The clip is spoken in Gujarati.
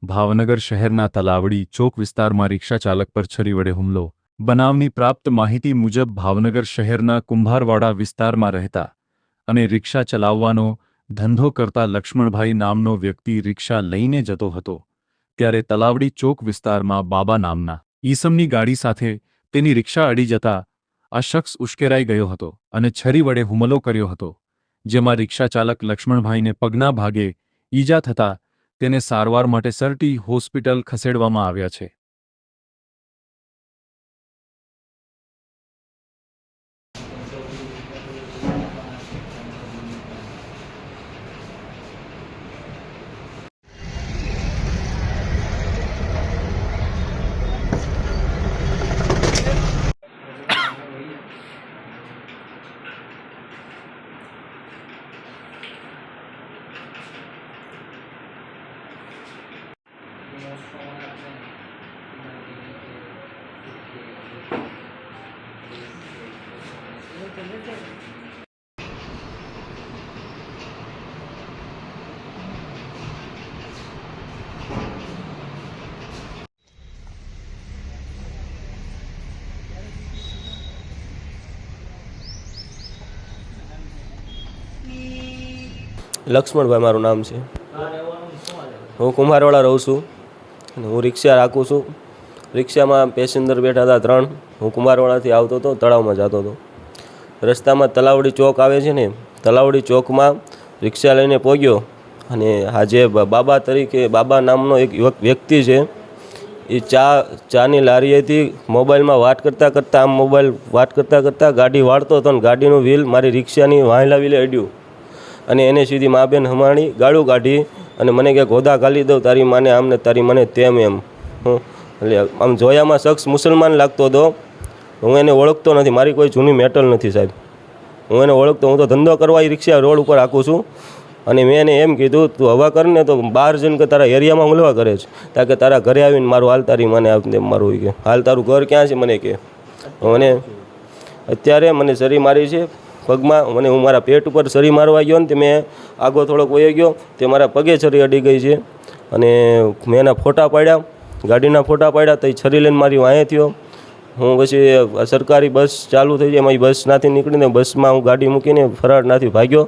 ભાવનગર શહેરના તલાવડી ચોક વિસ્તારમાં રિક્ષા ચાલક પર છરી વડે હુમલો. બનાવની પ્રાપ્ત માહિતી મુજબ ભાવનગર શહેરના કુંભારવાડા વિસ્તારમાં રહેતા અને રિક્ષા ચલાવવાનો ધંધો કરતા લક્ષ્મણભાઈ નામનો વ્યક્તિ રિક્ષા લઈને જતો હતો ત્યારે તલાવડી ચોક વિસ્તારમાં બાબા નામના ઈસમની ગાડી સાથે તેની રિક્ષા અડી જતા આ શખ્સ ઉશ્કેરાઈ ગયો હતો અને છરી વડે હુમલો કર્યો હતો, જેમાં રિક્ષા ચાલક લક્ષ્મણભાઈને પગના ભાગે ઈજા થતા તેને સારવાર માટે સરટી હોસ્પિટલ ખસેડવામાં આવ્યા છે. લક્ષ્મણભાઈ મારું નામ છે. હું કુંભારવાડા રહું છું અને હું રિક્ષા રાખું છું. રિક્ષામાં પેસેન્જર બેઠા હતા 3. હું કુંભારવાડાથી આવતો હતો, તળાવમાં જતો હતો. રસ્તામાં તલાવડી ચોક આવે છે ને, તલાવડી ચોકમાં રિક્ષા લઈને પહોંચ્યો અને આ જે બાબા તરીકે બાબા નામનો એક વ્યક્તિ છે એ ચાની લારીએથી મોબાઈલમાં વાત કરતાં ગાડી વાળતો હતો અને ગાડીનું વ્હીલ મારી રિક્ષાની વાંહલા વ્હીલે અડ્યું અને એને સીધી મા બેન હમાણી ગાળું કાઢી અને મને કે ગોદા ગાલી દઉં તારી માને આમને તારી મને તેમ એમ. એટલે આમ જોયામાં શખ્સ મુસલમાન લાગતો હતો. હું એને ઓળખતો નથી, મારી કોઈ જૂની મેટલ નથી સાહેબ. હું એને ઓળખતો, હું તો ધંધો કરવા એ રિક્ષા રોડ ઉપર રાખું છું. અને મેં એને એમ કીધું તું હવા કર ને તો બહાર જઈને કે તારા એરિયામાં હુમલા કરે છે, ત્યાં કે તારા ઘરે આવીને મારું હાલ તારી મને મારું કે હાલ તારું ઘર ક્યાં છે મને કે. મને અત્યારે મને છરી મારી છે પગમાં. હું મારા પેટ ઉપર છરી મારવા ગયો ને તે મેં આગો થોડોક વયો ગયો તે મારા પગે છરી અડી ગઈ છે અને મેં એના ફોટા પાડ્યા, ગાડીના ફોટા પાડ્યા તો એ છરી લઈને મારી વાંહે થયો. હું પછી સરકારી બસ ચાલુ થઈ જાય એમાં બસ નાથી નીકળીને બસમાં હું ગાડી મૂકીને ફરાર નાથી ભાગ્યો.